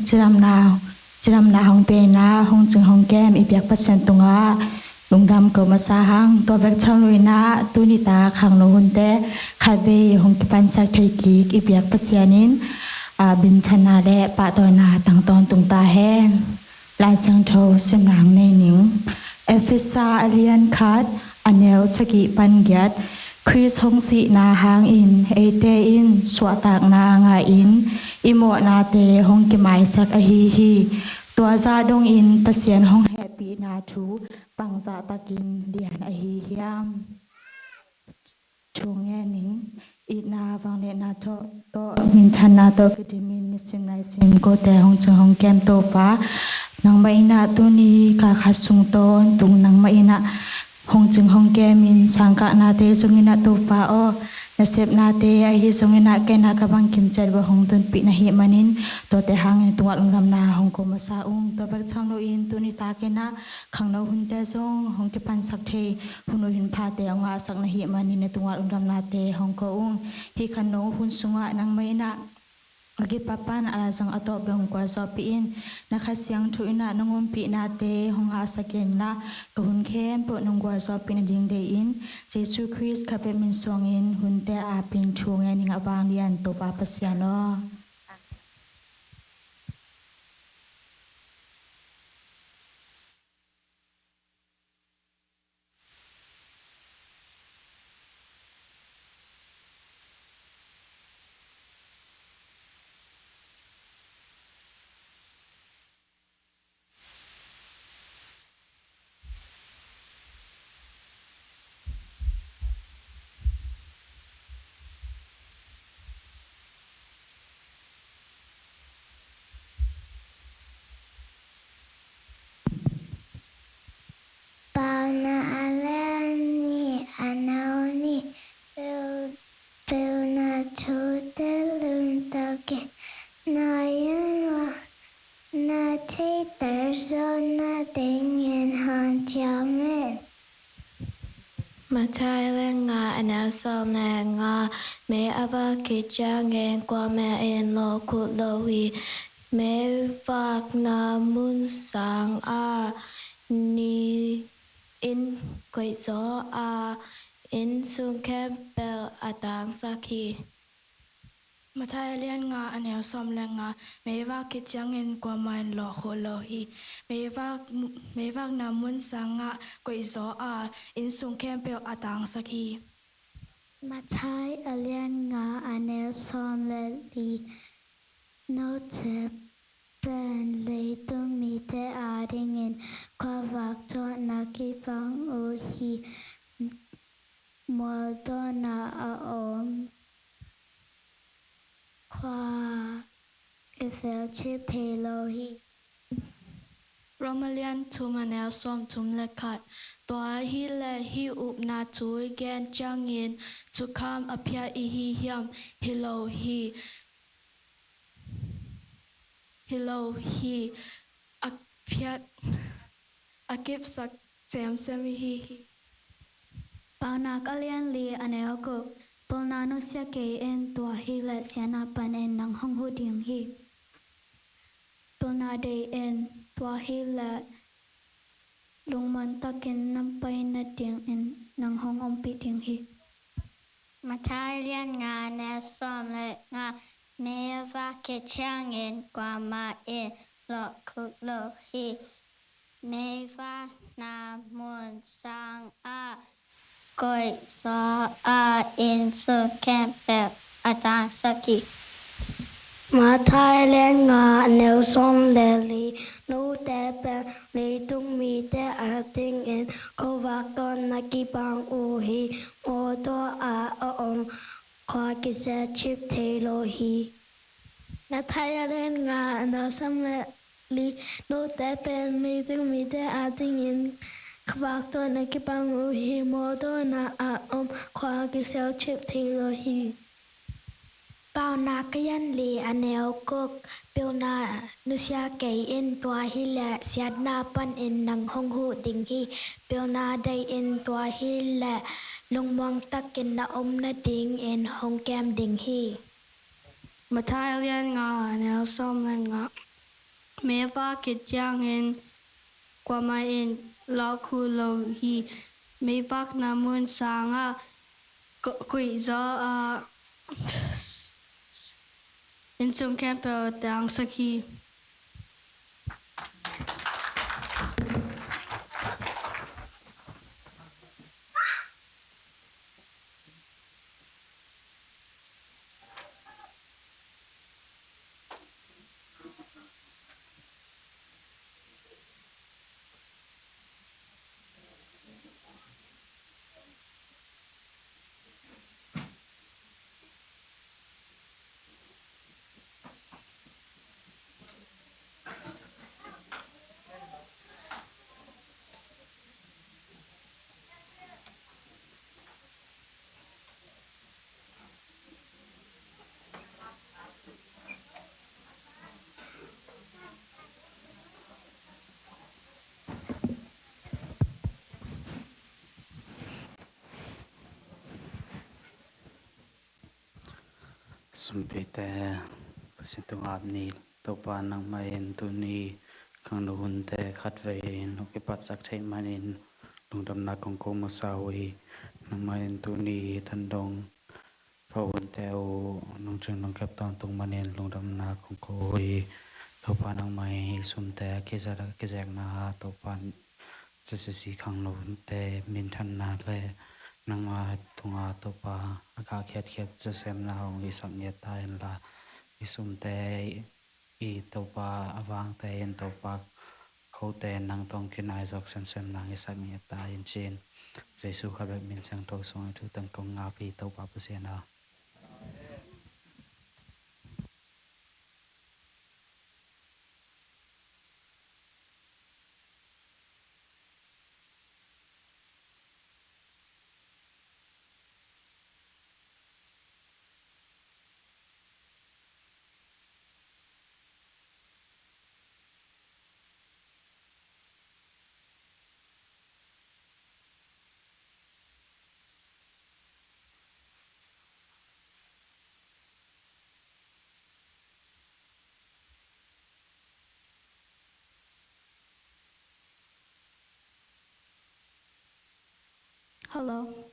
จิรำนาหงเปนาหงจึงหงแก้มอีเปียกประเสนตุงะลุงดำเกิดมาสาหังตัวแบกช่างลุยนาตุนิตาขังโนหุนเตคาเบหงกิปันสักไทยกีกอีเปียกประเสนินบินชนาและปะตอยนาต่างตอนตุงตาแห้งลายเสียงโทสมางในหนิงเอฟเฟซาอเลียนคัดอเนลสกิปันเกียดคริสหงสีนาหางอินเอเตอินสวตากนางาอินอิโมนาเตหงกิไมสักอฮีตัวซาดงอินประเสียนหงแฮปีนาทูปังซาตากินเดียนอฮีเฮียมช่วงแง่นิงอีนาวังเลนาโตมินทันนาโตกดิมินนิสิมไนสิมโกแต่หงจึงหงแกมโตปะนางมาอินาตุนีกาคัสุงโตนตุงนางมาอินาหงจึงหงแกมินสังกะนาเตสุงินาโตปะโอนาเสพนาเตอหิสุงินาแกนากบังกิมจัดบะหงตุนปินาหิมันินตัวแต่หังตัวลุงลำนาหงโกมาซาอุงตัวบักช่างโนอินตุนิตาแกนาขังโนหุนเตซงหงกิปันสักเทหุนโนหินพาเตองาสักนาหิมันินในตัวลุงลำนาเตหงโกอุงฮิคันโนหุนสุงะนางไม่นาagi papan ala sang atop dong kwa so piin nakhasyang thuina nangum pi na te hong ha saken na kahun khem po nong kwa so pin ding de in jesu christ khape min song in hun te a pin chung ya ning abang lian to pa pasyano Pauna alani anaoni peuna chote luntake na yanwa na te tarzona dingen han chamen มาไทยแรงงาอนาสอมแรงงาเมอาวาคิจางเงกว่าแม่เอ็นโลคุโลวีเมฝากนามุนสังอานีอินกวยโซอาอินซุงแคมเปลอาตางสักคีมาไทยเลียนงาอันแนวซอมแรงงาไม่ว่าคิดจังเงินกว่ามันหลอกโคโลฮีไม่ว่านามุนสังะกวยโซอาอินสุงแคมเปลอาตังสักฮี Matai alien nga anel som le li no te ben le tung mi te adingen kwa vak to na ki pang o hi mol to na a om kwa ifel chip te lo hi โรมาเลียนทุมาแนวซอมทุมเลขัดตัวฮิเลฮิอุบนาทุยแกนจังเงินทุกคำอภิยอิฮิยมฮิโลฮีอภิยอากิบสักเซมเซมิฮี Pauna kalian li anel ko polna no sia ke en tua hi le siana pan en nang hong hu ding hi polna de en tua hi le lung man takin nam pai na ding en nang hong om pi ding hi มาใช้เรียนงานแนวซ้อมและงานเมว่าเกิดช่างเงินกว่ามาเองหลอกคุกโลฮีเมว่านามุนสังอากอยซออาอินสุแคมเปลอาตางสกิ มาไทยเล่นงานแนวซอมเลลีนูแต่เป็นลีตุงมีแต่อาติงเอ็นเขาวักตอนนักกีบังอูฮีโมตัวอาอมควากิเซชิปเทโลฮีมาไทยเล่นงานแนวซอมเลลีนูแต่เป็นลีตุงมีแต่อาติงเอ็นเขาวักตอนนักกีบังอูฮีโมตัวนาอาอมควากิเซชิปเทโลฮีเปานาก็ยันลีอเนลกกเปียวนานุชาเกยอินตัวฮิแลเสียดนาปันอินนังหงหูดิงฮีเปียวนาได้อินตัวฮิแลลงมองตักกินนาอมนาดิงอินหงแกมดิงฮี มาไทยเลียนงาแนวซอมแรงงา me va ke chang en kwa ma en lo khu lo hi me vak na mun sanga kui zo a in sung camper tang sakhi Sumpite pasintung abni topa nang main tuni kang nuhunte khatvein okipat sakthei manin lungdam na kongko musawi nang main tuni tandong phawunte o nungchung nong kapton tung manin lungdam na kongko wi topa nang mai sumte kezak na topa sisi kang nuhunte min than na le nang ma tunga topa aka khiat josem na hong i samye ta en la isum te I topa awang te en topa ko te nang tong kinai jok sem nang i samye ta in chin jesu khabek min chang to song tu tang kong nga pi topa pusena Hello.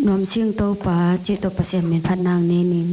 นวมเสียงโตปาจิตโตปะเสียมเมนพัดนางเนนิง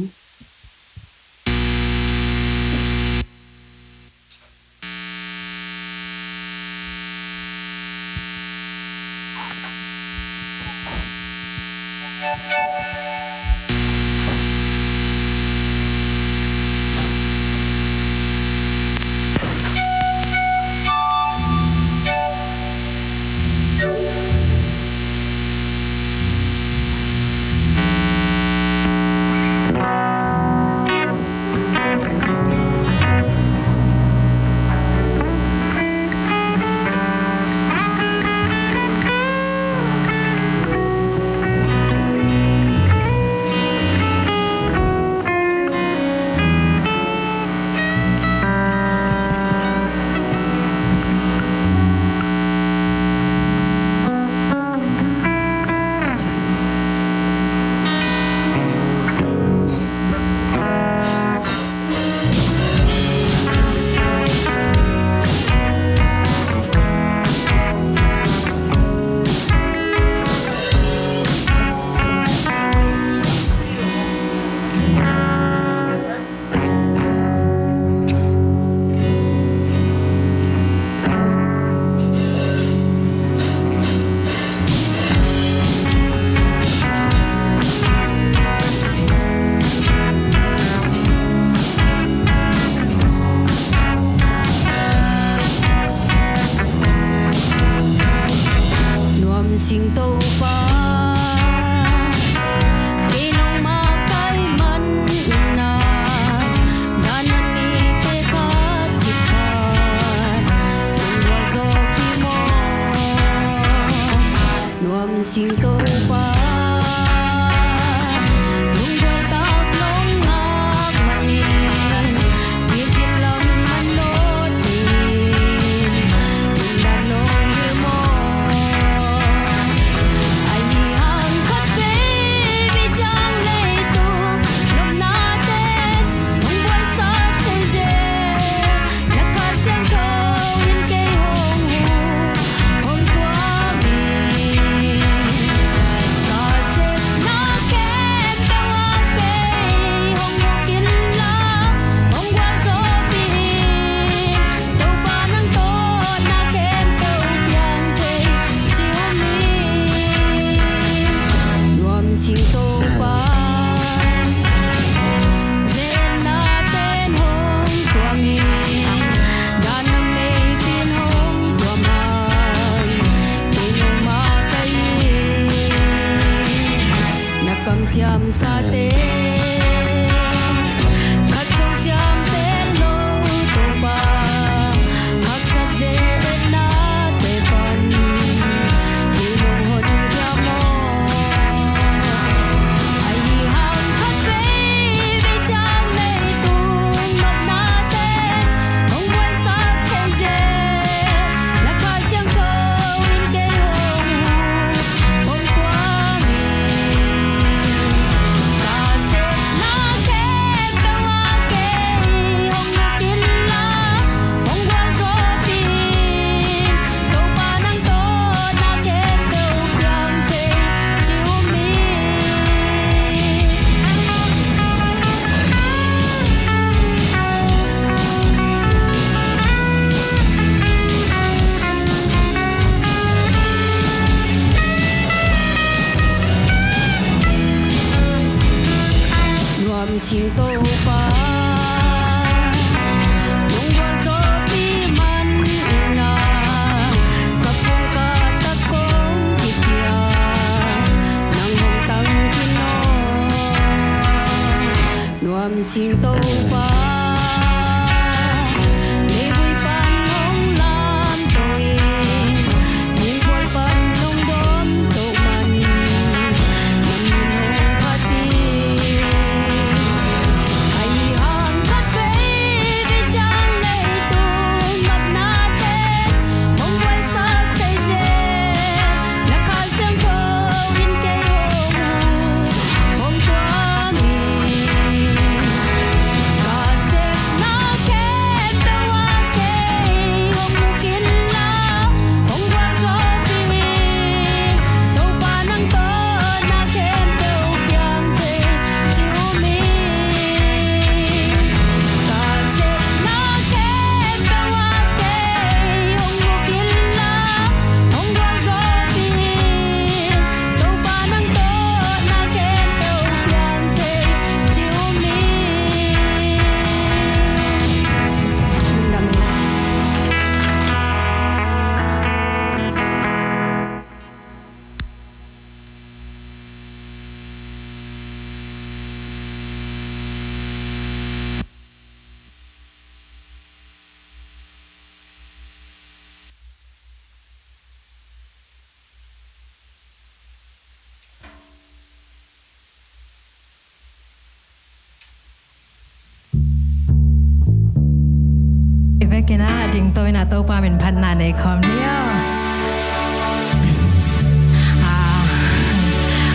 กินะจิงโตยนะโตปาเป็นพันนาในคอมเนียว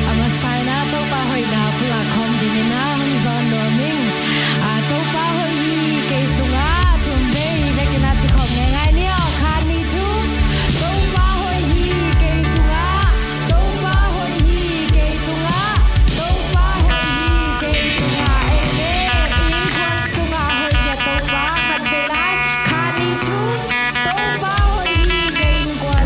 อามาไซนะโตปาหอยดาวพลาคอมดินนะฮังซอนโดมิงโตปาหอยเกยตุงาทุมเบยเวกินะจิคอมง่ายๆเนี่ยคานีทุโตปาหอยเกยตุงาโตปาหอยเกยตุงาโตปาหอยเกยตุงาเอเวอีควนตุงาหอยยะโตปาคัดเบไลคานีทุโตปาหอยเกยกวน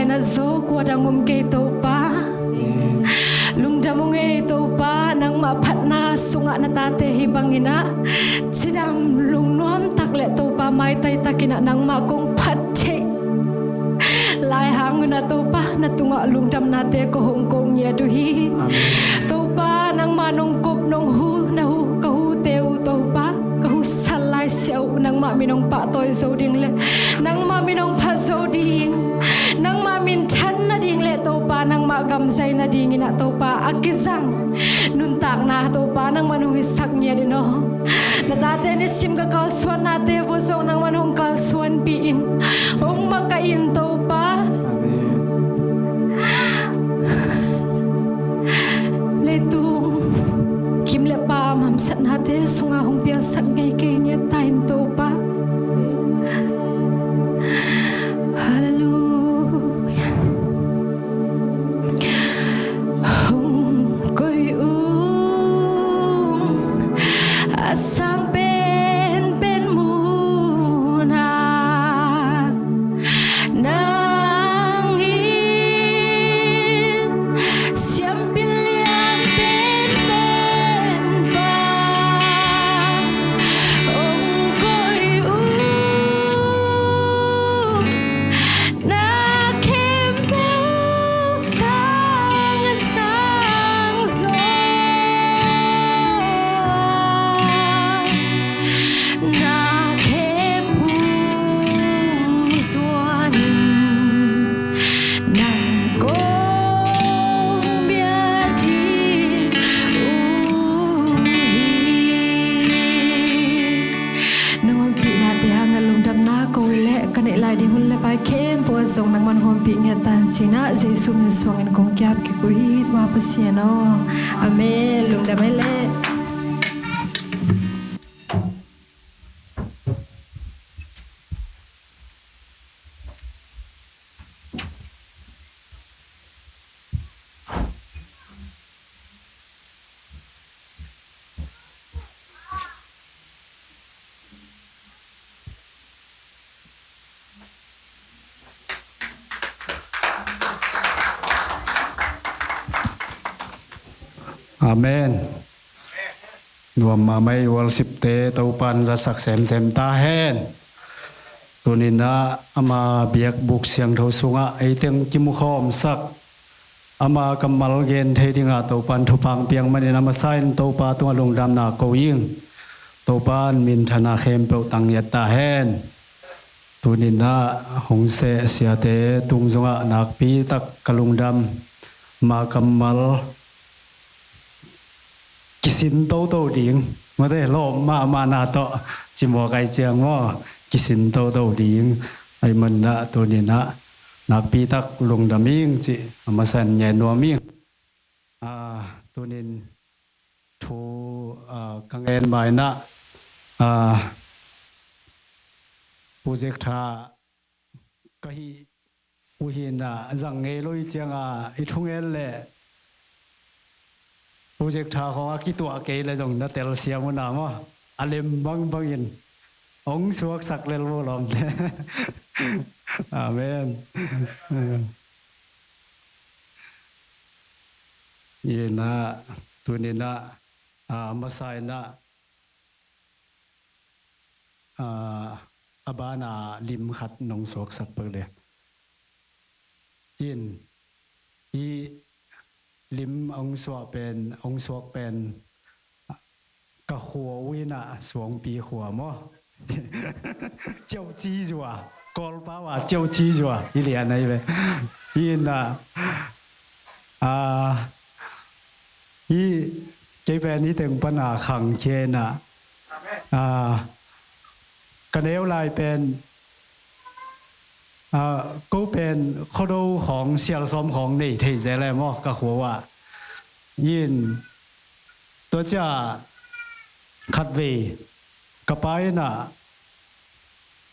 na zo kwa dangum ke to pa lung damong e to pa nang maphat na sunga na tate hibangina sidam lung nuam takle to pa mai tai takina nang ma kong phat che lai hang na to pa na tunga lung dam na te ko hong kong ye tu hi to pa nang ma nong kop nong hu na hu ka hu teu to pa ka hu salai siau nang ma mi nong pa toy zo ding le nang ma mi nong pha zo ding nang ma min chan na ding le to pa nang ma gam zai na ding ina to pa akizang nun tak na to pa nang manu hisak nya din no na tate ni sim ka kal swan na te vo zo nang manong kal swan pi in ong makain to pa le tung kim le pa mam sat na te sunga hong pia sak ngai ke nya tain to pa sang bên bên muna nang in siam pilihan bên bên ba ông coi na kem beo sang sang gió na khe phung xuân nàng công biết thì nang pi na te hang lung dam na ko le kan lai ding hun le vai kem po zong nang man hom pi nge tan china jesu min swang en kong kyap ki ko hi wa pasiano amen lung dam le Amen. Nuam ma mai wal sip te tau pan za sak sem sem ta hen. Tunina ama biak buk siang tho sunga ai teng kimu khom sak. Ama kamal gen the dinga tau pan thu pang piang manina ma sain tau pa tung long dam na ko ying. Tau pan min thana khem pe tang yat ta hen. Tunina hong se sia te tung zunga nak pi tak kalung dam ma kamal kisin tâu tâu điên mà thế lo mà na to chỉ mua cái chiang mo kisin tâu tâu điên ai mình na tu ni na nak pi tak lung da ming chi mà san nhẹ no ming tu nin thu kang en bai na project tha cái u hin na zang nge loi chiang ithung el le project tha ho ki tu ke le jong na tel sia mo na mo alem bang bang in ong suak sak lel wo lom amen ye na tu ni na masai na abana lim khat nong suak sak per le in i lim ông suak pen ka khua wina suang pi khua mo châu chi rồi call pa wa châu chi rồi i lian này về in i cái bênนี้ถึงปัญหาขังเชนกันเอวลายเป็นก็เป็นข้อดูของเสียลซ้อมของนี่ที่เจริญมั้งก็หัวว่ายินตัวจ้าขัดวีกับไปน่ะ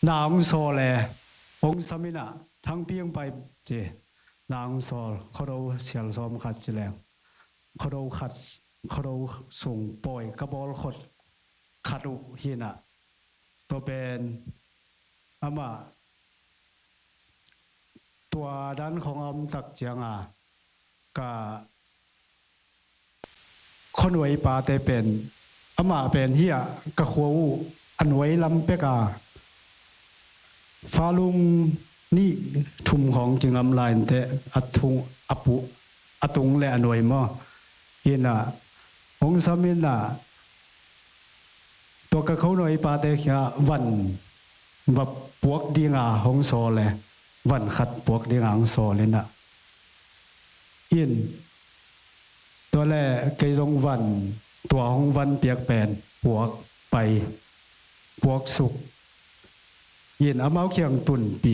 นางโซเลองสมินะทั้งเพียงไปเจนางโซลข้อดูเสียลซ้อมขัดเจริญข้อดูขัดข้อดูส่งปล่อยกระบอกขดขัดอุหินะตัวเป็นอามา ตัวด้านของอมตักเจียงกะคนไว้ปาเตเป็นอามาเป็นเฮียกะขวอูอันไว้ลำเปกาฟ้าลุงนี่ทุมของจึงอำลายเตอัทุงอปุอตุงและอันไว้มอยินะองสามินะตัวกะเขาหน่อยปาเตขะวันวับปวกดีงาหงโซเลยวันขัดปวกดีงาหงโซเลยนะอินตัวแรกเกยงวันตัวของวันเปียกแปนปวกไปปวกสุกยินเอาเมาเคียงตุนปี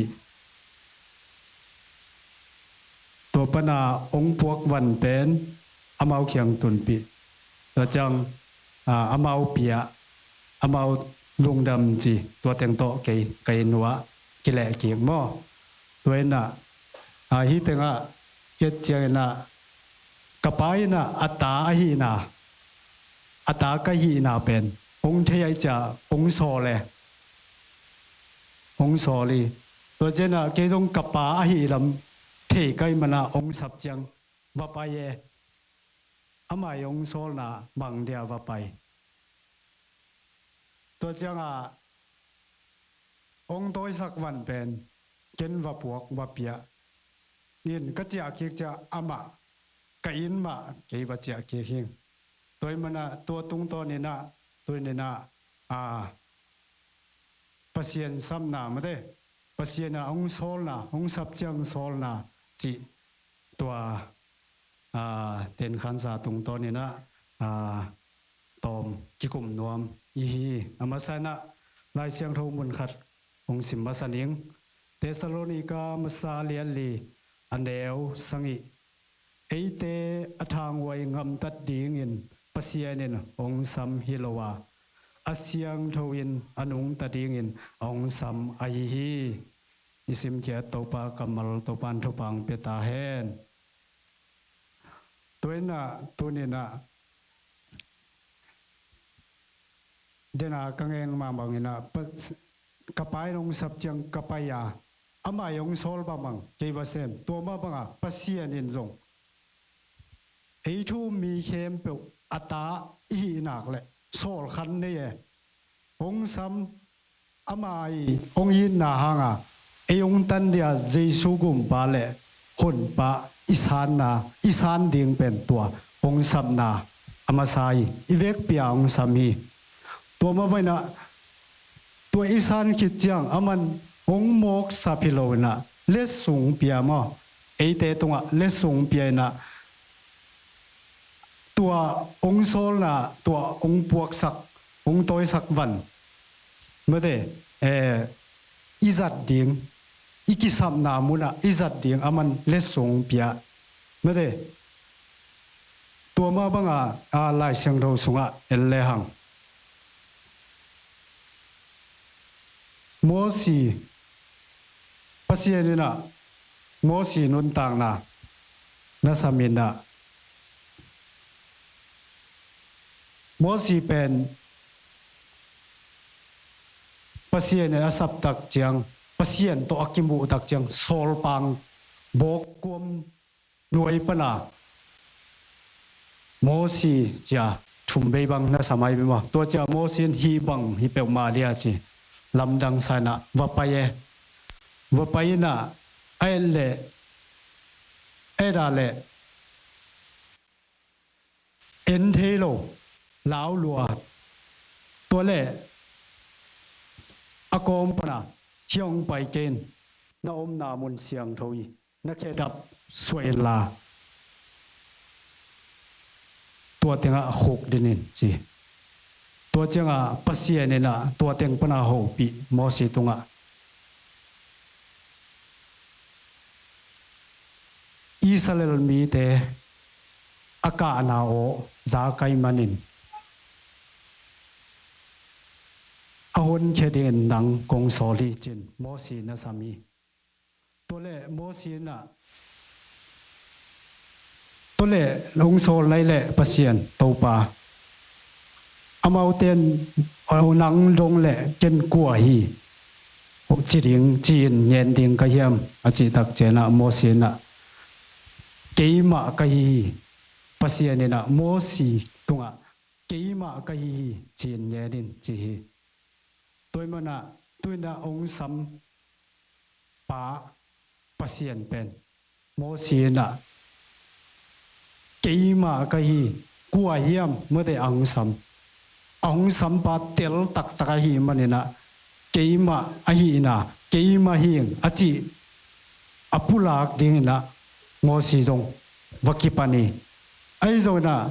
ตัวปนาองปวกวันเป็นเอาเมาเคียงตุนปีตัวจังเอาเมาเปียเอาเมาลุงดำจีตัวเต็งโตเกยนัวกิเลเกียงหม้อตัวน่ะฮิตงะเยเจียนะกะปายนะอัตตาหินาอัตตากะหินาเป็นองค์เทยจะองค์โซเลองค์โซลีตัวเจนะเกจงกะปาหิลำเทไกมนะองค์สับจังว่าไปเยอามายองค์โซนะบังเดียว่าไปตัวจังองค์โตยสักวันเป็นเจนว่าปวกว่าเปียยินก็จะคิดจะอามาก็อินมาเกี่ยวกับเจ้าเกี่ยงตัวมันตัวตรงตัวนี้นะตัวนี้นะปัสยนซ้ำหนาไม่ได้ปัสยนองโซลนะองสับจังโซลนะจีตัวเต็นขันสาตรงตัวนี้นะตอมจิกุมนวมอีฮีอามาไซนะลายเสียงทมุนขัดองสิมบัสนิงเทสโลนิกามาซาเลียนลีอันเดวสังอิไอเตอทางไว้งำตัดดิ่งอินปัสยานินองสัมฮิโลวาอาเซียงทวินอนุงตัดดิ่งอินองสัมไอฮีอิสิมเขียตปากำมลตปันทุปังเปตาเฮนตัวนี้นะเดน่ากังเองมาบางนะกระปายนงสับจังกระปายาอามายงโซลบางเจวเซมตัวมาบางปัสยานินจงไอ้ทูมีเข้มเปียวอัตตาอีนักเลยโซลขันนี่องซ้ำอามายองยินนาฮังไอ้องตันเดียเจสุกุมปาเลคนปะอิสานดิ่งเป็นตัวองซ้ำนาอามาไซอีเวกเปียองซ้ำฮีตัวมาไว้นะตัวอีสานคิดจังอามันองโมกซาพิโลนะเลสุงเปียมอไอเตตงเลสุงเปียนะตัวองโซลนะตัวองปวกสักองโตยสักวันเมื่อเดอิจัดดิ่งอิกิสัมนามุนะอิจัดดิ่งอามันเลสุงเปียเมื่อเดตัวมาบังลายเสียงโทสุงเอลเลหังโมสีปัสยานินะโมสีนุนต่างนะนัสมินะโมสีเป็นปัสยานินะสับตักเจียงปัสยานตัวอักิมุตักเจียงโซลปังโบกกวมหน่วยปนาโมสีจะชุมเบบังนัสมัยเป็นว่าตัวจะโมสีฮีบังฮีเปลมาเดียจีลำดังสานะวไปนะไอเล่เอดาเล่เอ็นเทโลลาวลัวตัวเล่อากอมปนาเชียงไปเกณฑ์นาอมนามุนเสียงทวีนักเขดับสวยลาตัวเต็งหกดินินจีตัวเจ้าปัสยานินะตัวเต็งปนาหูปีมอสีตุงอิสราเอลมีเตอากาณาโอจาไกมันินอาหุนเคดินนังกงโซลีจินมอสีนะสามีตัวเล่มอสีนะตัวเล่ลงโซไลเล่ปัสยานตัวปาอามาเตียนเอานังลงแหละเจนกัวฮี chỉ đình chỉ nhận đình cái hiểm à chỉ thật chế na mô xì na cái mà cái bác sĩ này na mô xì tung à cái mà cái chỉ nhận đình chỉ tôi mà na ông sắm pa bác sĩ bên mô xì na cái mà cái qua hiểm mới để ông sắm pa tel tak tak hi mà này na cái mà ai na cái mà hiền à chỉ apulak ding na ngô si dong vakipani ai rồi na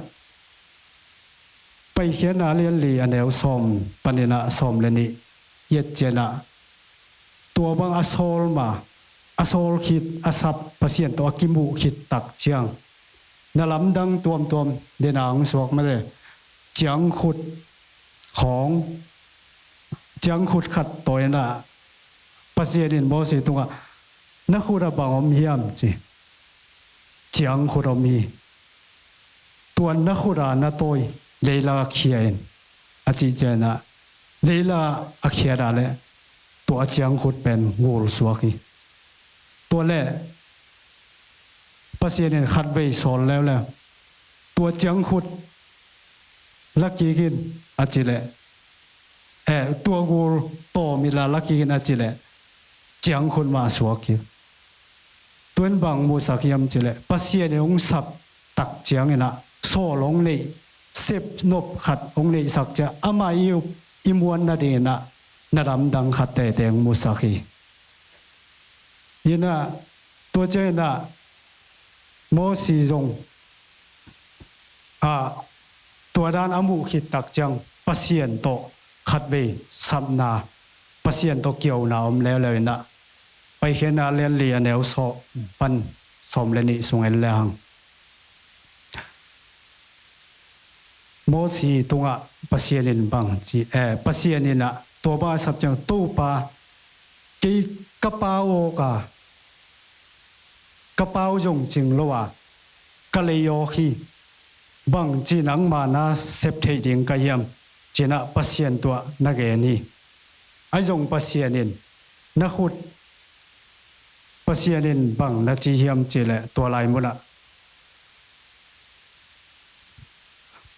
ไปเขียนนาเรียนลีอันเดียวสมปันนะสมเลนี่เย็ดเจนะตัวบางอโซลมาอโซลคิดอสับเปเสียนตัวกิมุคิดตักเชียงนลำดังตัวเดนางสวกมาเลยเจียงขุดของเจียงขุดขัดตัวน่ะเปเสียนโมสิตรงนักขุดบางอมเฮียมจีเจียงขุดอมีตัวนักขุดน่ะตัวเลลาเขียนอาจิเจนะเลลาอเขียดาเลตัวเจียงขุดเป็นงูสวกีตัวเล่ภาษาเนี่ยขัดไว้สอนแล้วตัวเจียงขุดลักกี้กินอาจิเลตัวงูโตมีลาลักกี้กินอาจิเลเจียงขุดมาสวกีตัวนั้นบางมูสักยามจิเลภาษาเนี่ยองศัพท์ตักเจียงเนี่ยนะโซ่ลงเลยเสพนบขัดองเลยสักจะอามาอิมวนนาเดนะนาดำดังขัดแต่งมุสักียินะตัวเจนะโมสีจงตัวด้านอมุขิดตักจังปัสเซียนโตขัดเวสัมนาปัสเซียนโตเกี่ยวนาอมแล้วเลยนะไปเห็นนาเลียนเลียนแนวโซปันสมเลนิสงเอลเลหังโมสีตรงปัสเซียนินบังจีปัสเซียนินะตัวบ้าสับจังตู้ปากีกระเป๋ากระเป๋าจงจริงแล้วว่ากะเลยโยคีบังจีนังมานาเซฟเทดิงกะยมจีนะปัสเซียนตัวนักเอนี่ไอจงปัสเซียนินนักขุดปัสเซียนินบังนักจีเฮียมจีแหละตัวลายมุนะ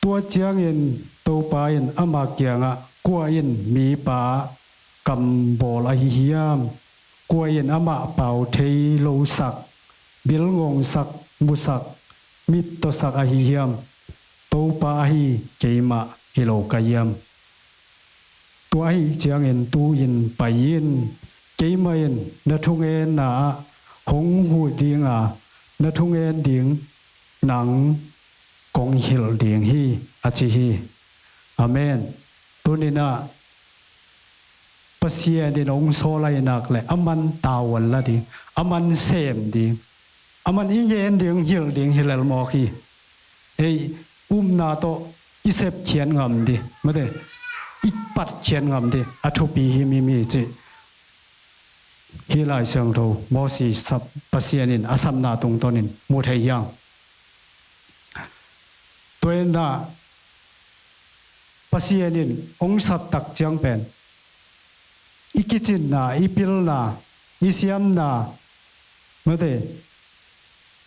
ตัวเจียงอินตัวปาอินอามาเกียงกัวอินมีปากำบอลอหิยามกัวอินอามาเป่าเทโลสักบิลงงสักมุสักมิตตสักอหิยามตัวปาหิเกมาฮิโลกายามตัวหิเจียงอินตูอินไปอินเกมาอินนทุงเอ็นนาหงหูดิงนทุงเอ็นดิงหนังกงหิลเดียงฮีอาจิฮีอาเมนตัวนี้นะปัสเซียดินองโซไลนักเลยอามันตาวันละดิอามันเซมดิอามันอิเยนเดียงหิลลมอกีนาโตอิเซปเขียนงำดิไม่ได้อีปัดเขียนงำดิอัทุปีฮิมีจิฮิลายเสียงโตมอสีสับปัสเซียนินอาสัมนาตรงตัวนินมูไทยังตัวน่ะภาษาเนี่ยองศัพท์ตักจังเป็นอีกิจินน่ะอีพิลน่ะอีเสียมน่ะเมื่อเด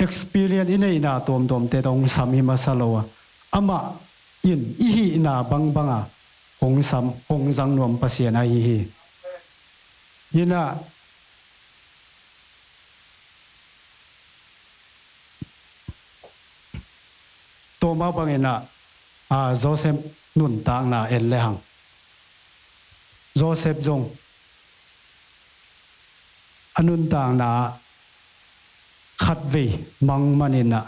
experience อินเนน่ะตัวเตองสามีมาสโลวะอามาอินอีฮีน่ะบังองสามองจังนวมภาษาน่ะอีฮียิน่ะตัวมาบังเอินะโจเซฟนุนตางนาเอลเลหังโจเซฟจงอนุนตางนาขัดเวมังมันเอินะ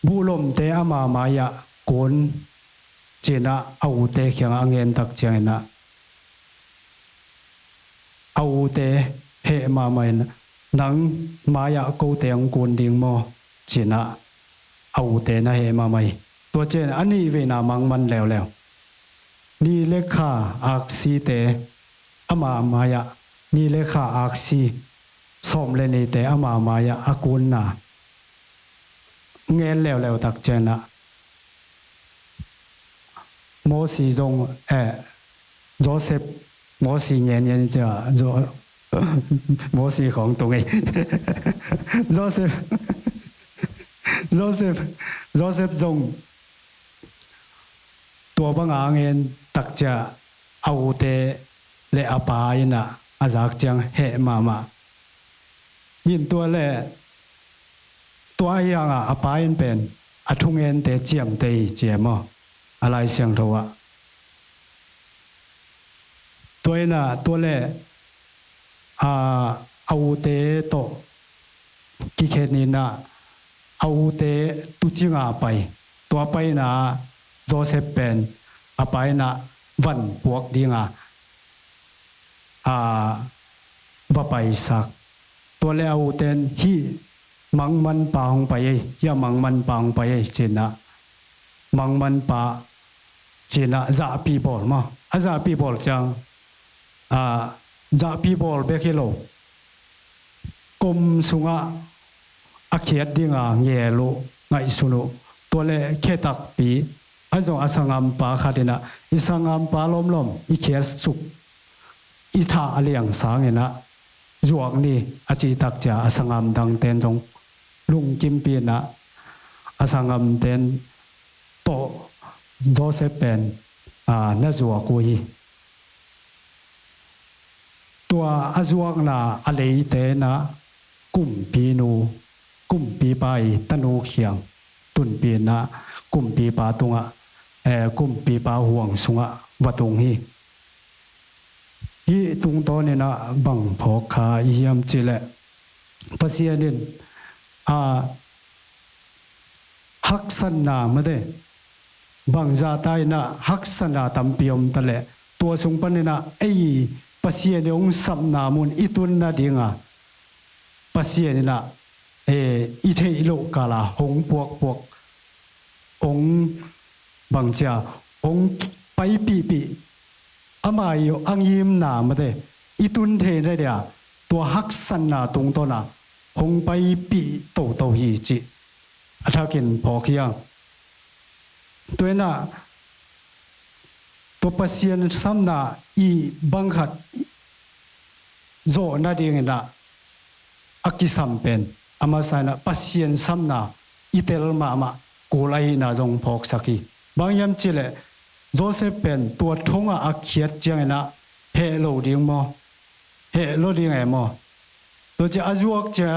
บุลมเตอามามายะโกนเจนะเอาเตเขียงอังเงินตักเจียนะเอาเตเฮมาไม่นะนังมายากูเตียงกูนดิ่งโมจีน่าเอาเตนะเฮมาไม่ตัวเจนอันนี้เวนามังมันแล้วนี่เลขาอักซีเตอามายานี่เลขาอักซีสมเลนีเตอามายาอากุนนาเงินแล้วตักเจนะ摩西中Joseph 摩西年就摩西ของตรงไง Joseph จงตัวบางอ่างเงินตักจะเอาเตเลอปายนะอาจากจังเหมายินตัวเลตัวอย่างอปายเป็นอทุงเงินเตเจียมเตเจียมอะไรเสียงทัวตัวน่ะตัวเลเอาเตโตกิเคนินะเอาเตตุจิงาไปตัวไปนะโจเซฟเป็นอไปนะวันพวกดีงาว่าไปสักตัวเลเอาเตนฮีมังมันปางไปย่ามังมันปางไปเจนะมังมันปาเจนะจะปีบอลมาจะปีบอลจังจะปีบอลเบกิโลกมสุงะอาเขียดดิ่งเยโลไงสุโนตัวเลเคตักปีอาจงอาสังอัมปาขัดนะอิสังอัมปาล้มอีเขียดสุกอีท่าเลียงสางนะจวกนี่อาจิตักจะอาสังอัมดังเตนจงลุงกิมปีนะอาสังอัมเตนโตโจเซฟเป็นน่าจวกกุยตัวอาจวกนะอะไรเตนะกุมปีนูกุมปีไปตนูเขียงตุนปีนะกุมปีปาตุงกุมปีปาห่วงสุงวัตุงฮีตุงโตเนี่ยนะบังพอขาเยี่ยมจิเลภาษาเนี่ยฮักสันนาไม่ได้บังจาตายนะฮักสันนาตัมพิยมตะเลตัวสุงปันเนี่ยนะภาษาเนี่ยองสัมนามุนอิตุนนาดิงภาษาเนี่ยนะอีเทอิโลกาลาหงพวกองบางจ้าองไปปีอามาอยู่อังยิมนามาเดอีตุนเทได้เดียตัวฮักสันนาตรงตัวน่ะหงไปปีโตฮีจิอาถ้ากินพอเคียงตัวน่ะตัวปัสยนซ้ำน่ะอีบังขัดโจนาดีเงินน่ะอักกิสัมเป็นอามาใส่น่ะปัสยนซ้ำน่ะอีเตลมากูไลน่ะจงพอกสักทีบางยามจิเลโจเซฟเป็นตัวทงอักเขียดเจียงนะเฮโลดิ้งมอเฮโลดิ้งไงมอตัวจะอาจวกเจา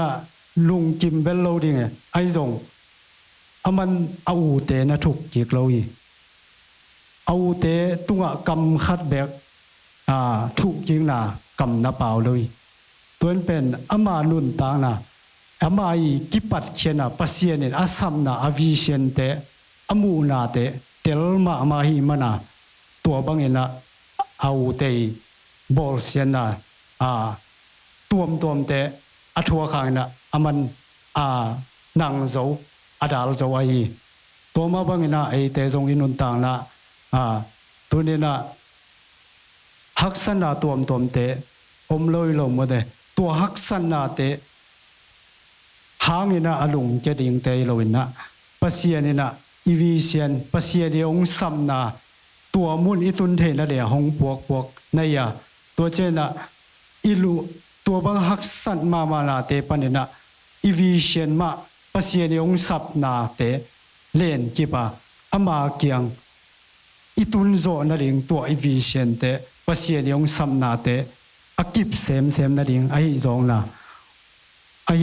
ลุงกิมเบลโลดิ้งไงไอ้จงมันเอาเตนะถูกจิกเราอีเอาเตตุงกำคัดแบกถูกจิงน่ะกำนับเปล่าเลยตัวนั้นเป็นมานุนตางน่ะมาอีกิปัดเขียนปัสเซียนอาสัมน่ะอวิเชียนเตอมูนาเตเตลมาหิมานะตัวบางเงินเอาเตบอลเซียนตัวมเตอัทัวขังมันนังโจอดาลโจไอตัวมาบางเงินไอเตจงอินุนต่างตัวนี้ฮักสันตัวมเตลอยลงมาเดตัวฮักสันเตหางนี่อลุงจะดิ่งเตยลอยปัสเซียนี่อีวีเซียนปัสเซียเดียงซ้ำนาตัวมุนอิตุนเทนะเดียหงพวกนายตัวเจนะอิลูตัวบางฮักสันมานาเตปันนี่อีวีเซียนมาปัสเซียเดียงซับนาเตเล่นจีบมาเกียงอิตุนโซนะดิ่งตัวอีวีเซียนเตปัสเซียเดียงซ้ำนาเตอากิบเซมนะดิ่งไอ้จงนะไอ้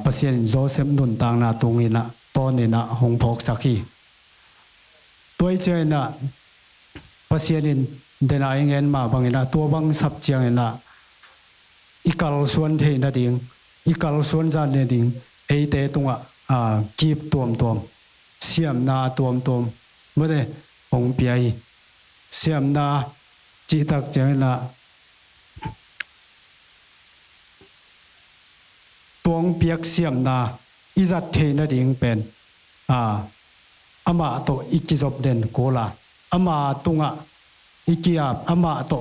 ปัสเซียนโจเซฟนุนต่างนาตรงนี้ตอนนี้หงพกสักทีตัวเจปัสเซียนเดินเงินมาบางตัวบางสับเจียงอีกาลส่วนเทนดิ่งอีกาลส่วนจานดิ่งไอเตตรงกีบตัวมเสียมนาตัวมเมื่อได้องเปียเสียมนาจิตักเจตัวเปียกเสียมนาอิจัดเทนดิ่งเป็นมาโตอิกิจบเด่นโกลามาตุงอิกิอาบมาโต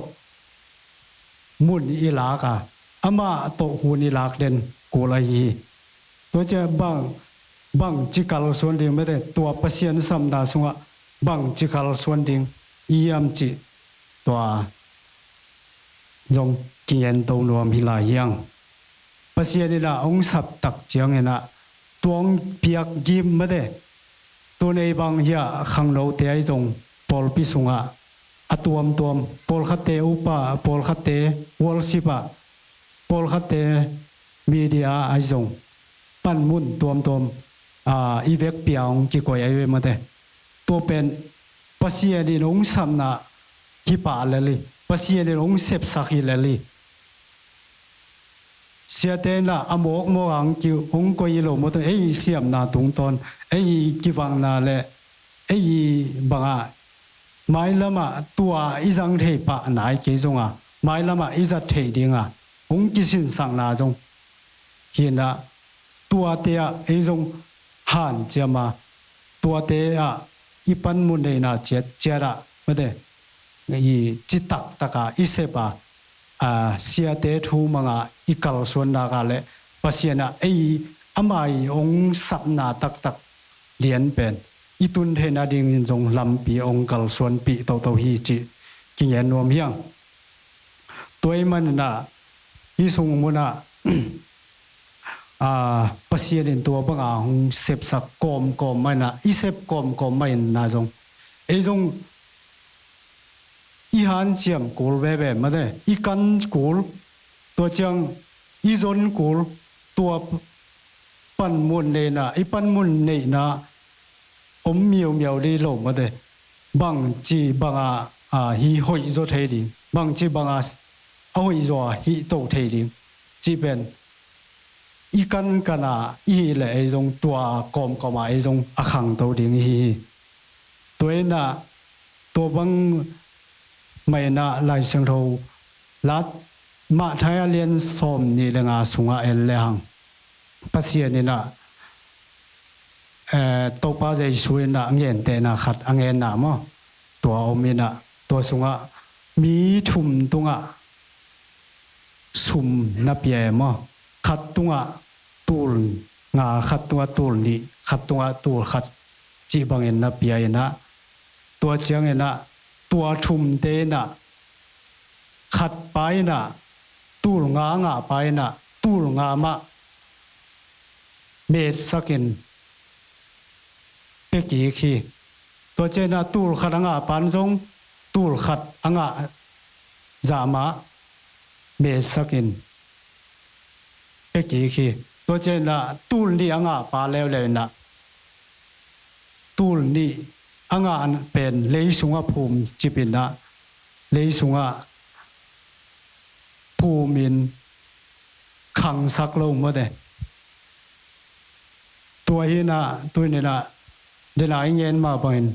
มุนอิลากามาโตหูนิลากเด่นโกลาฮีตัวเจ้าบังจิกัลส่วนเดียวไม่ได้ตัวปัสเซียนสัมดาสุง bằng chỉ khal xuân đình yam chỉ tòa dòng kinh nghiệm tàu nuam hi la hiang pasien ni la ông sap tak chiang ena tuang piak gim ma de tu nei bang hia khang lo te ai dong pol pi sunga atuam tuam pol khate upa pol khate worship pol khate media ai dong pan mun tuam ivek piang ki koi ai ma de to pen pasien ni ông sam na hi pa lali pasien ni ông sep sak hi lali sia tên là amok mo ang ki ong ko yelo mo to ei siam na tung ton ei ki wang na le ei banga mai lama tua izang thei pa nai ke zonga mai lama izat thei dinga ong ki sin sang na jong hina tua te a ei jong han chama tua te a ipan mun nei na chet chera made ei chitak taka isepa sia te thu manga ikal suan na ga le pasiana ei amai ong sap na tak tak lian pen itun the na ding jong lam pi ong kal suan pi to to hi chi ki yen nom hiang toy man na hi sung muna pasien to banga hong sep sak kom mai na i sep kom mai na jong ei jong i han chiam kul ve ma de i kan kul to chang i zon kul to pan mun ne na i pan mun ne na om miao đi lo ma de bang chi banga hi hoi zo thei di bang chi banga hoi zo hi to thei di chi ben i kan kana i le ai jong tua kom ai jong akhang to ding hi toy na to bang mày na lại sang thâu lát mạ thái liên xóm ni là ngà sung el lệ hang pasien ni na tàu pa dây suy na nghen te na khát nghen na mo tua omi na tua sunga mi thum tunga sum na pie mo khát tunga tul ngà khát tunga tul ni khát tunga tul khát chỉ bằng en na pie na tua chiang en na tua thum te na khát pai na tul ngà pai na tul ngà ma mệt sakin pe ki khi to che na tul khát ngà pan jong tul khát ngà zama mệt sakin pe ki khi to che na tul ni ngà pa leo le na tul ni anga an pen lei sunga phum chipina lei sunga phumin khang sak lo mo de tua hi na tu ne na de lai ngen ma ban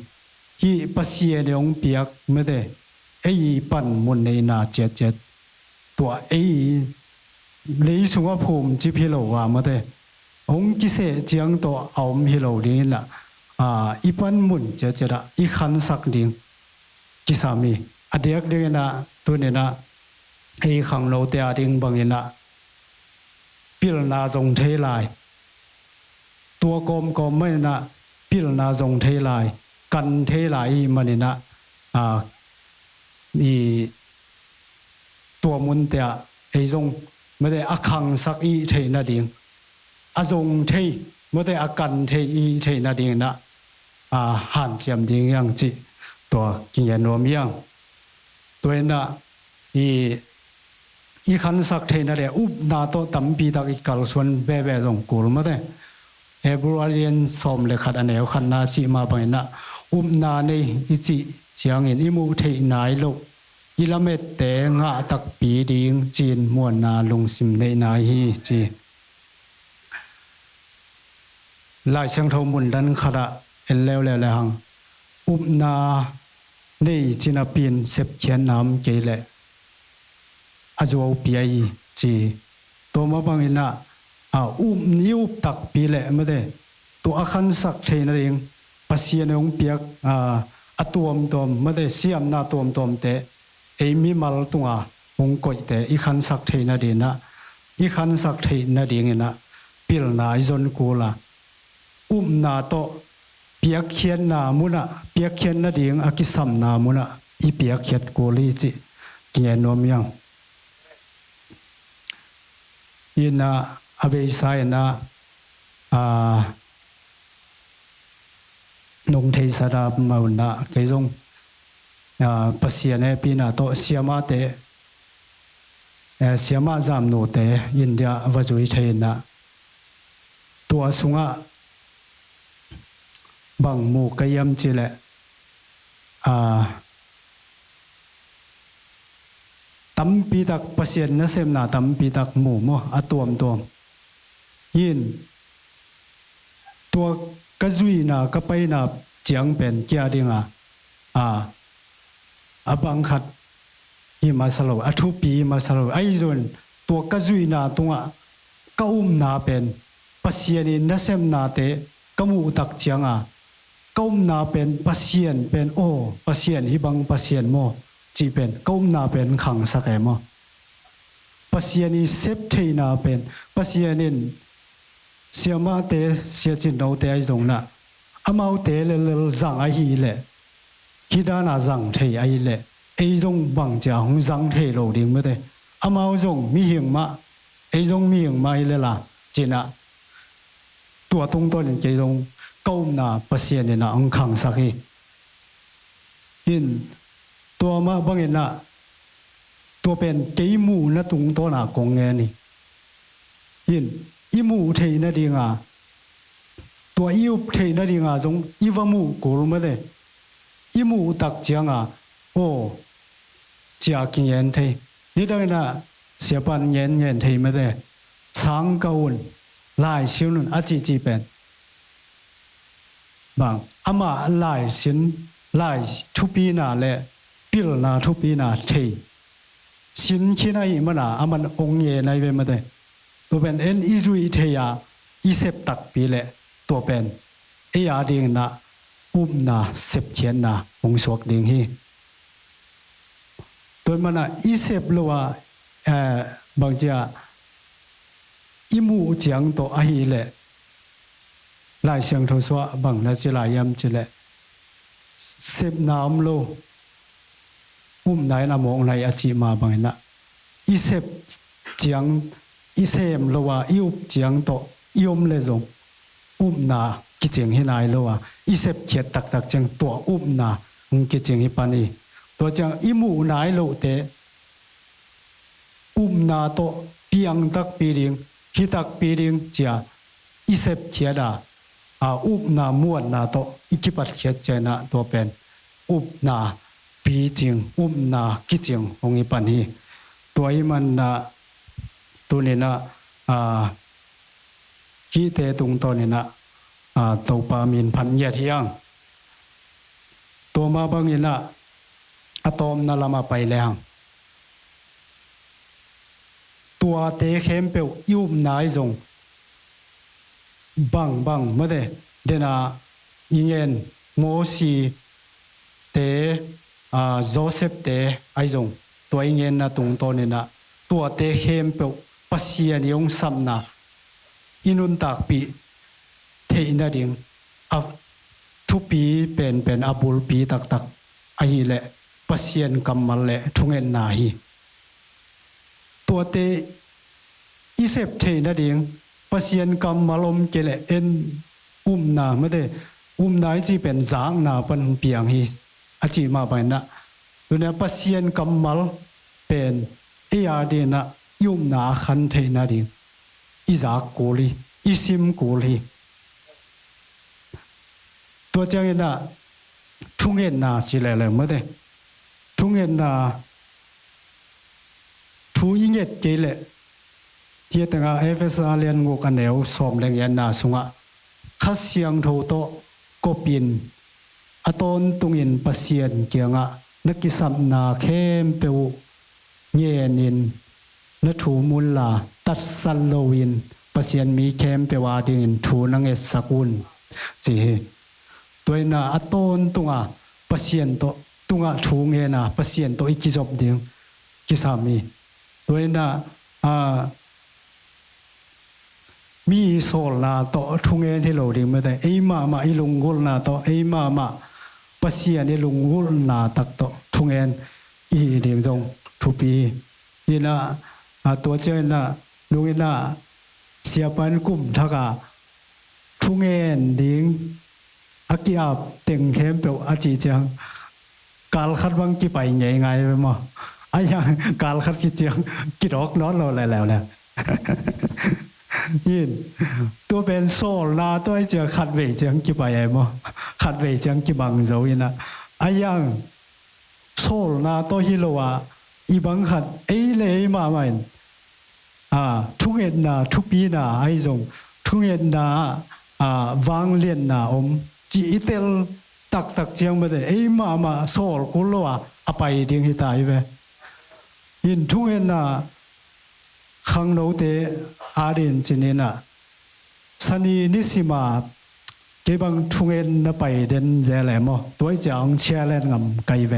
hi pasie de ong piak me de ei pan mun nei na chet tua ei lei sunga phum chi phi lo wa mo de ong ki se chiang to aum hi lo di na ipan mun chera i khan sak ding kisami adek de na tu ne na ei khang lo te ading bangina pil na jong thei lai tua kom mai na pil na jong thei lai kan thei lai manina i tua mun te ei jong me de akhang sak i thei na ding a jong thei me de akan thei i thei na ding na han chiam ding yang chi to kinh nghiệm nom yang tôi na i khan sak thei na re up na to tam pi ta ki kal suan be jong kul ma de Hebrewian som le khat aneu khan na chi ma bai na na nei i chi chiang in i mu thei nai lo i lamet te nga tak pi ding chin muan na lung sim nei na hi chi lai sang thau mun dan khara el leo le hang na nei china pin sep khian nam ke le ajo pi chi to ma bang ina niu tak pi le ma de to akhan sak thein ring pasien ong piak atuam tom ma de siam na tom te ei mi mal tunga ong koi te i khan sak thein na de na i khan sak thein na ding ina pil na izon kula na to piak khian na muna piak khian na ding akisam na muna I piak khiat ko li chi kia nom yang ina ave sai na nông thầy sa đa màu na cái giống pasien e pina to siama te siama zam no te India vazui thei na tua sunga bang mu kayam chile tam pi tak pasien na sem na tam pi tak mu mo atuam tuam yin tua kazui na kapai na chiang pen kia dinga abang khat hi masalo athu pi masalo ai zon tua kazui na tunga kaum na pen pasien in na sem na te kamu tak chianga kaum na pen pasien pen o pasien hi bang pasien mo chi pen kaum na pen khang sake mo pasien i sep thei na pen pasien in siama te sia chin no te ai zong na amau te le zang ai hi le hidana zang thei ai le ai zong bang ja hong zang thei lo ding me te amau zong mi hing ma ai zong mi hing mai le la china tua tung ton ke zong kaum na pasien na ang khang sakhi in tua ma bang na tua pen ke mu na tung to na kong nge ni in imu thei na dinga tua iu thei na dinga jong iwamu kol ma de imu tak chianga o chia king yen thei ni dang na sia pan yen thei ma de sang kaun lai siu nun a chi pen bang ama lai sin lai thupi na le pil na thupi na thei sin khinai mana aman ong ye nai ve ma deตัวเป็นอิจุยเทียอิเสพตักปีเละตัวเป็นยาดิ่งนะนาเสพเขียนนะองสวกดิ่งฮีตัวมันนะอิเสพลัวบางทีอิมูเจียงตัวอหิเละลายเสียงทศวะบางนะจิลายยำจิเละเสพน้ำโลไหนนะมองไหนอจิมาบางนะอิเสพเจียงอิเซมโลวาอิอุบเจียงโตอิอมเลจงนากิเจียงฮินายโลวาอิเซบเขียดตักจังตัวนากิเจียงฮิปานีตัวจังอิมูนายโลเตนาโตเปียงตักปีดิงฮิตักปีดิงเจียอิเซบเขียดนาม้วนนาโตอิกิปัดเขียดเจนะตัวเป็นนาปีจิงนากิเจียงองฮิปานีตัวอิมันตัวนี้นะฮีเตตุงตัวนี้นะตัวปามินพันเยทียงตัวมาบางนี้นะอะตอมนั่นละมาไปแล้วตัวเตะเข้มเปียวยุบนายจงบังเมื่อเดน่ะยิงเงินโมซีเตโจเซฟเตไอจงตัวยิงเงินนะตุงตัวนี้นะตัวเตะเข้มเปียวปัสยานิยงสัมนาอินุนตากปีเทอินาดิงทุปีเป็นอบุลปีตักไอเละปัสยานกำมัลเละทุงเอ็นนาฮีตัวเตอิเซปเทอินาดิงปัสยานกำมัลอมเกเลเอ็นนาไม่ได้นาจีเป็นจางนาปันเปียงฮีอาจีมาไปนะตัวนี้ปัสยานกำมัลเป็นอาเดนะยุมนาขันเทนาดิงอิจากกูลีอิซิมกูลีตัวเจ้าเนะทุ่งเอ็นนาจีเลเลยเมื่อเดทุ่งเอ็นนาทูอิงเอ็ดเกลเลที่ตั้งแต่เอฟเอสอาเลียนงูกันเนวสอมแรงเอ็นนาสุงะข้าเสียงโทโตก็ปินอตอนตุงอินปัสยานเกียงะนักกิสัมนาเข้มเปียวเยนินนัทูมุลลาตัดสัลโลวินปัสยันมีแคมเปวาดินทูนังเอสกุลจีตัวน่ะอตอนตุงะปัสยันโตตุงะทูเงนะปัสยันโตอิกิจบดิงกิสามีตัวน่ะ มีโซลนาโตทุงเอ็นที่เราดิ้งไม่ได้ไอ้มาอีลุงกุลนาโตไอ้มาปัสเซียนี่ลุงกุลนาตักโตทุงเอ็นอีดิ้งจงทุปีอีน่ะตัวเจ้าน่ะลุงอีน่ะเสียปันกุ่มทักอะทุงเอ็นดิ้งอากิอาบเต็งเข้มเปียวอาจีจังการคัดวังกี่ไปใหญ่ไงไปมั้งไอ้ยังการคัดกี่เจียงกี่ดอกนอนเราแล้วเนี่ยยินตัวเป็นโซลนาตัวไอ้เจียขัดเวเจียงกี่ไปไอ้มั้งขัดเวเจียงกี่บังเจ้ายินะไอ้ยังโซลนาตัวฮิโลวะอีบังขัดไอ้เลยมาใหม่ทุกเอ็นนาทุกปีนาไอ้จงทุกเอ็นนาวางเลียนนาจีอิเตลตักเจียงมาเลยไอ้มาโซลกุลวะอภัยเดียงหิตายไปยินทุกเอ็นนาขังโนเตอาเดนจินเนนะสันีนิสิมาเก็บังทุกเอ็นนะไปเดินเจริญมั้งตัวจังเชียร์เล่นงำไกลไป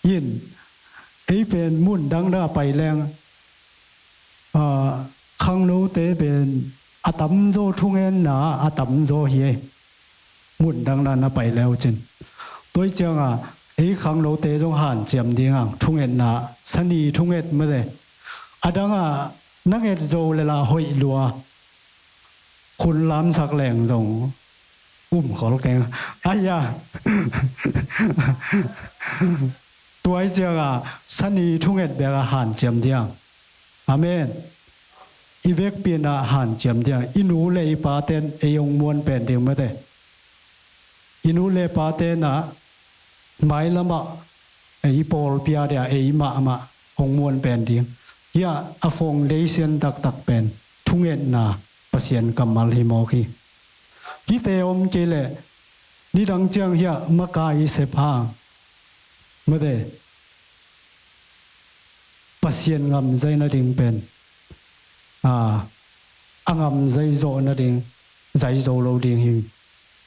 ยินไอ้เป็นมุ่นดังน่าไปแรงขังโนเตเป็นอาตัมโจทุกเอ็นนะอาตัมโจเฮมุ่นดังนั้นนะไปแล้วจินตัวจังไอ้ขังโนเตจงหันเจียมดีงังทุกเอ็นนะสันีทุกเอ็นไม่ได้อาดังนักเอ็ดโจเลลาหอยลัวคุณล้ำสักแหล่งตรงขอแกงอายาตัวไอ้เจ้าสันนีทุ่งเอ็ดเบกอาหารเจียมเดียงอาเมนอีเวกเปียนอาหารเจียมเดียงอินูเลปาเตนเอยงมวนเป็นเดียงไม่ได้อินูเลปาเตนไม่ละมะไอปอลเปียเดียไอมาองมวนเป็นเดียงยาอฟงเลเซียนตักเป็นทุ่งเอ็ดนาปเสียนกัมมัลฮิโมกีกิเตอมเกเลนี่ดังเจียงเฮียมากายเสพาเมื่อเดปเสียนงำใจนาดิงเป็นงำใจโจนาดิงใจโจโลดิงหิม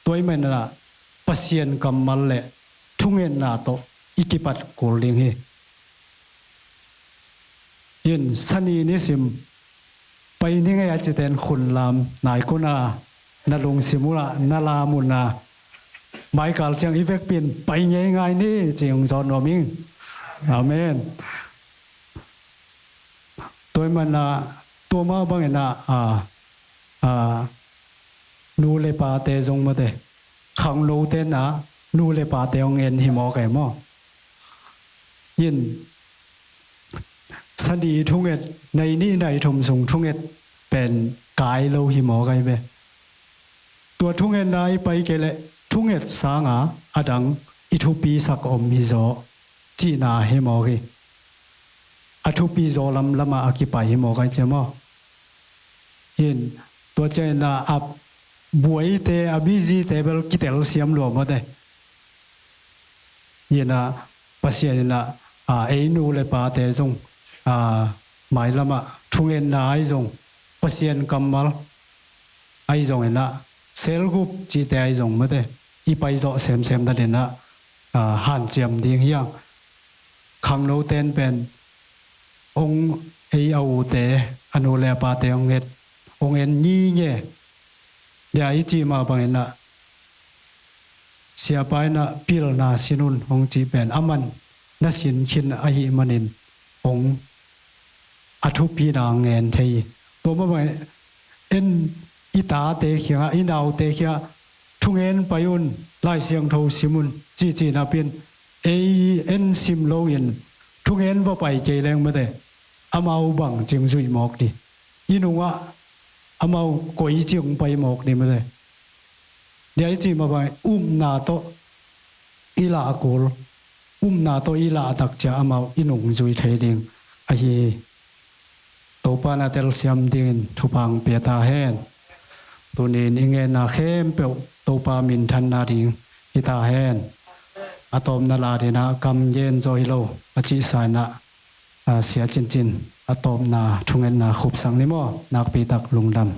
ตัวมันน่ะปเสียนกัมมัลเลทุ่งเอ็ดนาโตอิกิปัดโกลดิงฮียินสันนีนิสิมไปนี่ไงอาจจะเป็นคนลามนายกุนาลงสิมุระนาลามุนาหมายกาลจังอีเวกเปลี่ยนไปยังไงนี่จริงจอนวมิงอาเมนตัวมันตัวมาบางอย่างนูเลปาเตจงมาเตขังโลเตนะนูเลปาเตองเอ็นหิมอแก่มอยินสันดีทุ่งเอ็ดในนี่ในทมสงทุ่งเอ็ดเป็นกายโลหิมอไกเบตัวทุ่งเอ็ดนายไปเกลทุ่งเอ็ดสางอดังอิทุปีสักอมฮิโซจีนาหิมอไกอทุปีโซลำละมาอกิปายหิมอไกเจมอยินตัวเจนาอับบวยเตอบิจีเตเบลกิเตลเซียมหลวมมาเดยินปัสเซียนเอนูเลปาเตจงหมายละมาทุ่งเอ็นนาไอจงปเสียนกัมมัลไอจงเอ็นเซลกุปจีเตไอจงมาเดอีไปโจเซมนั่นเอ็นหันเจียมดิ้งยังขังโนเตนเป็นองเออาเตอนุเลปาเตองเอ็ดองเอ็นยี่เง่เดี๋ยวอีจีมาบังเอ็นเสียไปพิลนาสินุนองจีเป็นอามันนัสินชินอหิมันินองอทุปีนางเงินเทยตัวมาบอกเอ็นอิตาเตเขียอินาวเตเขียทุงเอ็นไปยุนไล่เสียงโทสิมุนจีนาเป็นเอ็นซิมโลยินทุงเอ็นว่าไปเจแรงมาเดอามาบังจึงจุยหมอกดิอินุวะอามาก๋วยจึงไปหมอกดิมาเดเดี๋ยวจีมาบอกนาโตอิลาโกลนาโตอิลาตักจะอามาอินุงจุยเทดิงไอตัวปานาเตลเซียมดินทุพังเปียตาเฮนตัวนี้นิเงนาเข้มเปียวตัวปามินทันนาดิงอิตาเฮนอะตอมนาลาดินะกำเย็นโจฮิโลอจิสายนะเสียจินอะตอมนาทุงเงินนาขุบสังนิโมนักปีตักลุงดำ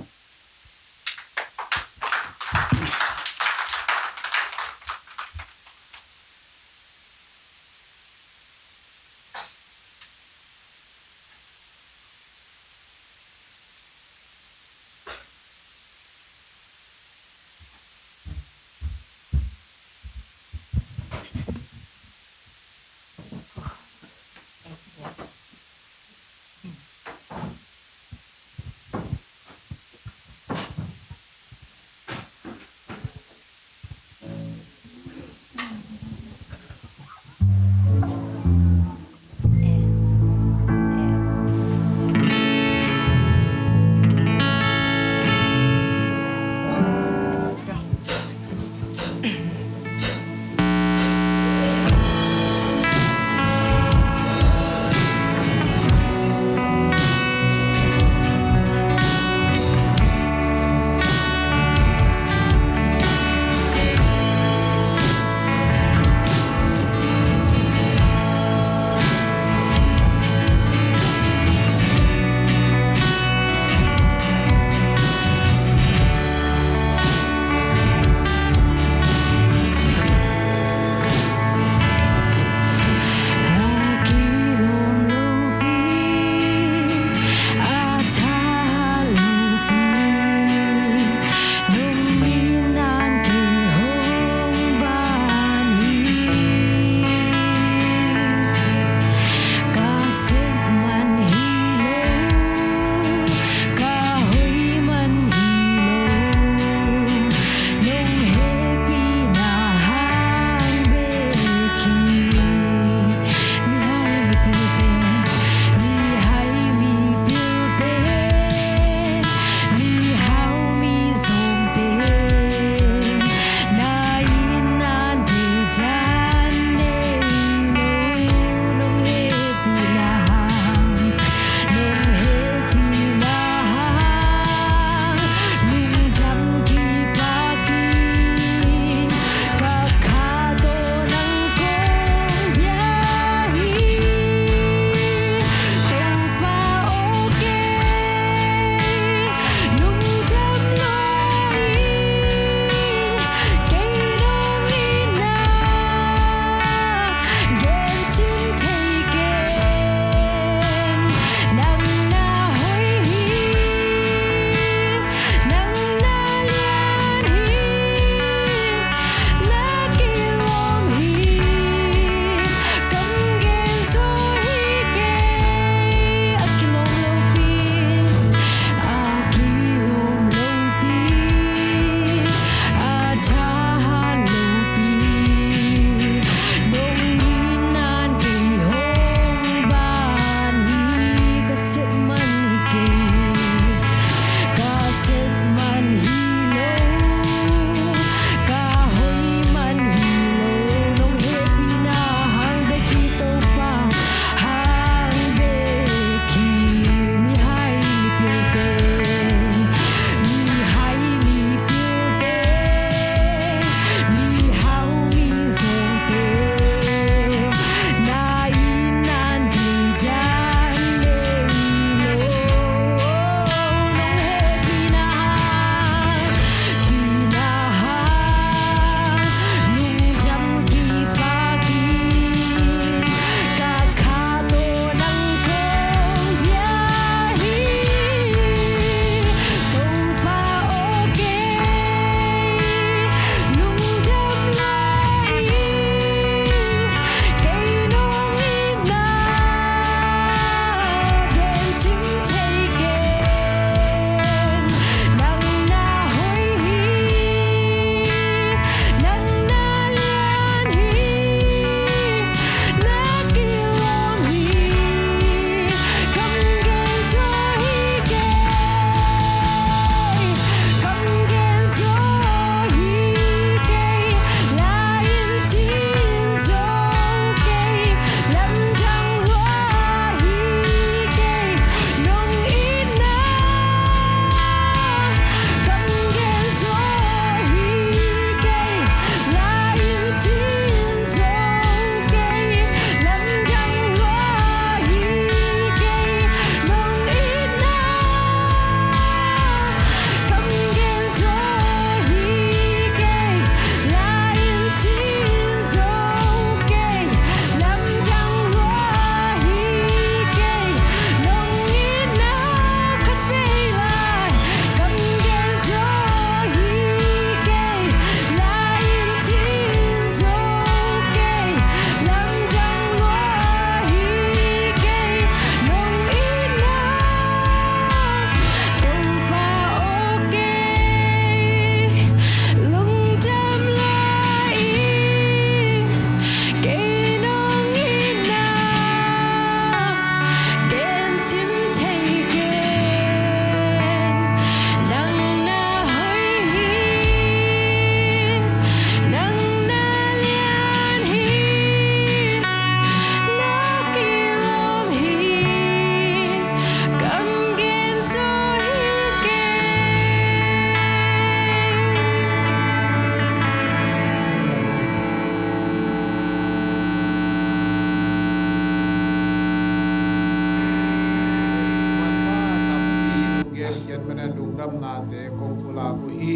ดำนาเตกงพุลากุฮี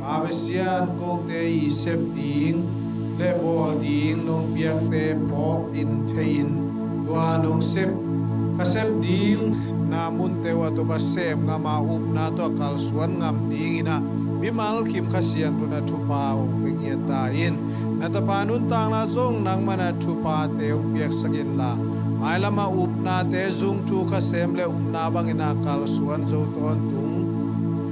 อาเวเซียนกงเตอีเซบดิงเลบอลดิงนงเบียกเตพอกอินเทอินตัวนงเซบกเซบดิงนามุนเตวตัวกเซบงามาอุบนาตัวกัลสวนงามดิงนะบิมัลคิมขเสียงตุนาทุปาองเป็นเยตาอินนาตปานุนตางนาจงนางมานาทุปาเตองเบียกสกินลาไม่ละมาอุบนาเตซุงทุกเซมเลอุบนาบังอินากัลสวนโจตอนตุง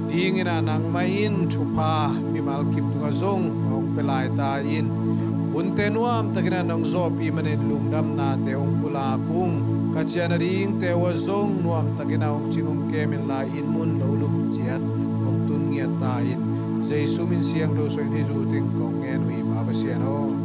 ดิงอินานังมาอินทุปาบิมัลคิมตุกจงองเปลายตาอินอุนเตนวามตะกินานังโซปีมันเนลุงดำนาเตองปุลาคุงกัจจานาดิงเตวจงนวมตะกินาองชิงองเกมินลาอินมุนโลลุกเจียดองตุนเงียตาอินเจสุมินเสียงโดสวยนิจูติงกองเงินหุยมาเบเซียนโอ